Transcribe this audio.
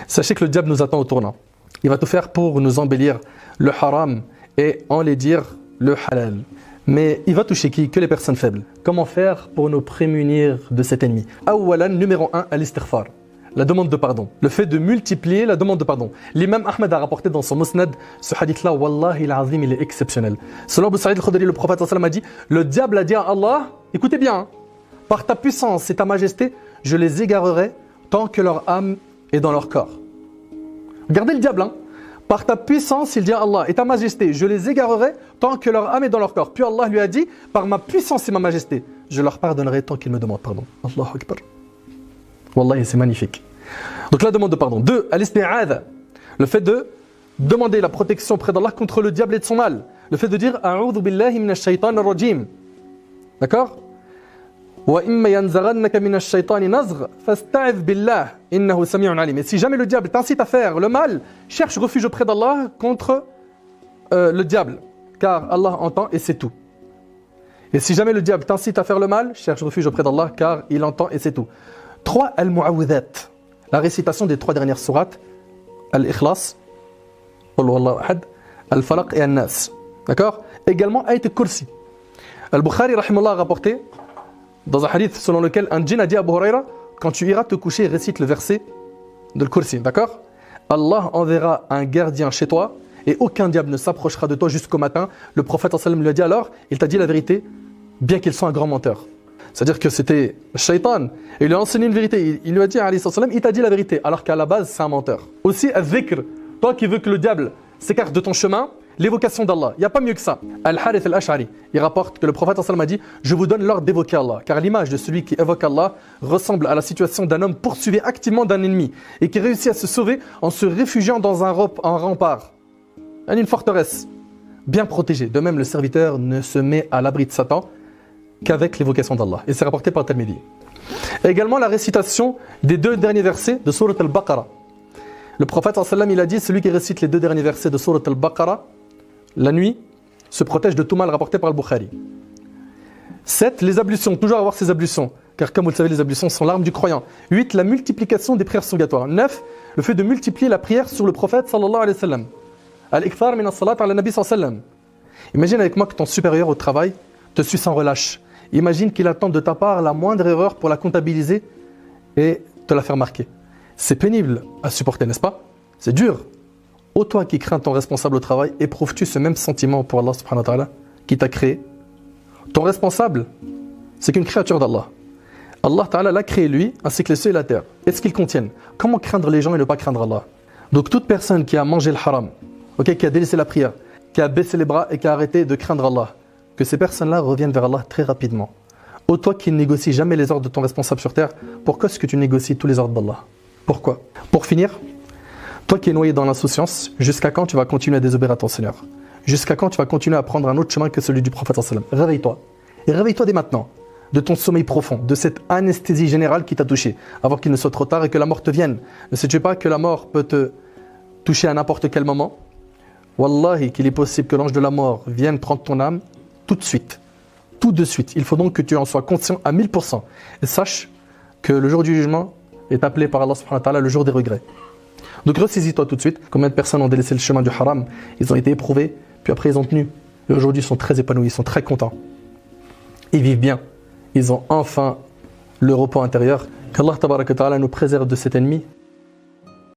Sachez que le diable nous attend au tournant. Il va tout faire pour nous embellir le haram et enlaidir le halal. Mais il va toucher qui? Que les personnes faibles. Comment faire pour nous prémunir de cet ennemi? Awalan, numéro 1, al-istighfar. La demande de pardon. Le fait de multiplier la demande de pardon. L'imam Ahmed a rapporté dans son Musnad ce hadith-là, Wallahi al-Azim, il est exceptionnel. Selon Abu Sa'id al-Khudri, le prophète sallallahu alayhi wa sallam a dit, le diable a dit à Allah, écoutez bien, hein, par ta puissance et ta majesté, je les égarerai tant que leur âme est dans leur corps. Regardez le diable, hein. Par ta puissance, il dit à Allah, et ta majesté, je les égarerai tant que leur âme est dans leur corps. Puis Allah lui a dit, par ma puissance et ma majesté, je leur pardonnerai tant qu'ils me demandent pardon. Allahu Akbar. Wallahi, c'est magnifique. Donc la demande de pardon. 2, al-isti'adha. Le fait de demander la protection auprès d'Allah contre le diable et de son mal. Le fait de dire, a'udhu billahi minash shaytanir rajim. D'accord? Et si jamais le diable t'incite à faire le mal, cherche refuge auprès d'Allah contre le diable, car Allah entend et c'est tout. Et si jamais le diable t'incite à faire le mal, cherche refuge auprès d'Allah, car il entend et c'est tout. 3, al-mu'awwidhat, la récitation des 3 dernières sourates, al-ikhlas, al-falaq et al-nas. D'accord? Également, ayat al-kursi. Al-Bukhari, rahimahullah, a rapporté dans un hadith selon lequel un djinn a dit à Abu Huraira, quand tu iras te coucher, récite le verset de l'Kursi, d'accord? Allah enverra un gardien chez toi et aucun diable ne s'approchera de toi jusqu'au matin. Le prophète sallallahu alayhi wa sallam lui a dit alors, il t'a dit la vérité, bien qu'il soit un grand menteur. C'est-à-dire que c'était le shaitan et il lui a enseigné une vérité. Il lui a dit alayhi sallam, il t'a dit la vérité, alors qu'à la base c'est un menteur. Aussi, al-dhikr, toi qui veux que le diable s'écarte de ton chemin, l'évocation d'Allah, il n'y a pas mieux que ça. Al-Harith al-Ash'ari, il rapporte que le prophète sallallahu alayhi wa sallam a dit, je vous donne l'ordre d'évoquer Allah, car l'image de celui qui évoque Allah ressemble à la situation d'un homme poursuivi activement d'un ennemi et qui réussit à se sauver en se réfugiant dans un rempart, une forteresse bien protégée. De même, le serviteur ne se met à l'abri de Satan qu'avec l'évocation d'Allah. Et c'est rapporté par Tirmidhi. Également la récitation des 2 derniers versets de Surat al-Baqarah. Le prophète sallallahu alayhi wa sallam, il a dit, celui qui récite les 2 derniers versets de Surat al-Baqarah la nuit se protège de tout mal, rapporté par le Bukhari. 7, les ablutions, toujours avoir ses ablutions, car comme vous le savez, les ablutions sont l'arme du croyant. 8, la multiplication des prières surrogatoires. 9, le fait de multiplier la prière sur le prophète sallallahu alayhi wa sallam. Al-ikthar min as-salat ala nabi sallallahu alayhi wa sallam. Imagine avec moi que ton supérieur au travail te suit sans relâche. Imagine qu'il attend de ta part la moindre erreur pour la comptabiliser et te la faire marquer. C'est pénible à supporter, n'est-ce pas? C'est dur. Ô toi qui crains ton responsable au travail, éprouves-tu ce même sentiment pour Allah subhanahu wa ta'ala qui t'a créé? Ton responsable, c'est qu'une créature d'Allah. Allah ta'ala l'a créé lui, ainsi que les cieux et la terre. Et ce qu'ils contiennent. Comment craindre les gens et ne pas craindre Allah? Donc toute personne qui a mangé le haram, qui a délaissé la prière, qui a baissé les bras et qui a arrêté de craindre Allah, que ces personnes-là reviennent vers Allah très rapidement. Ô toi qui ne négocies jamais les ordres de ton responsable sur terre, pourquoi est-ce que tu négocies tous les ordres d'Allah? Pourquoi? Pour finir, toi qui es noyé dans l'insouciance, jusqu'à quand tu vas continuer à désobéir à ton Seigneur? Jusqu'à quand tu vas continuer à prendre un autre chemin que celui du prophète sallallahu alayhi wa sallam? Réveille-toi. Et réveille-toi dès maintenant, de ton sommeil profond, de cette anesthésie générale qui t'a touché, avant qu'il ne soit trop tard et que la mort te vienne. Ne sais-tu pas que la mort peut te toucher à n'importe quel moment? Wallahi, qu'il est possible que l'ange de la mort vienne prendre ton âme tout de suite. Tout de suite. Il faut donc que tu en sois conscient à 1000%. Et sache que le jour du jugement est appelé par Allah subhanahu wa ta'ala le jour des regrets. Donc ressaisis-toi tout de suite. Combien de personnes ont délaissé le chemin du haram? Ils ont été éprouvés, puis après ils ont tenu. Et aujourd'hui ils sont très épanouis, ils sont très contents. Ils vivent bien. Ils ont enfin le repos intérieur. Qu'Allah tabaraka wa ta'ala nous préserve de cet ennemi.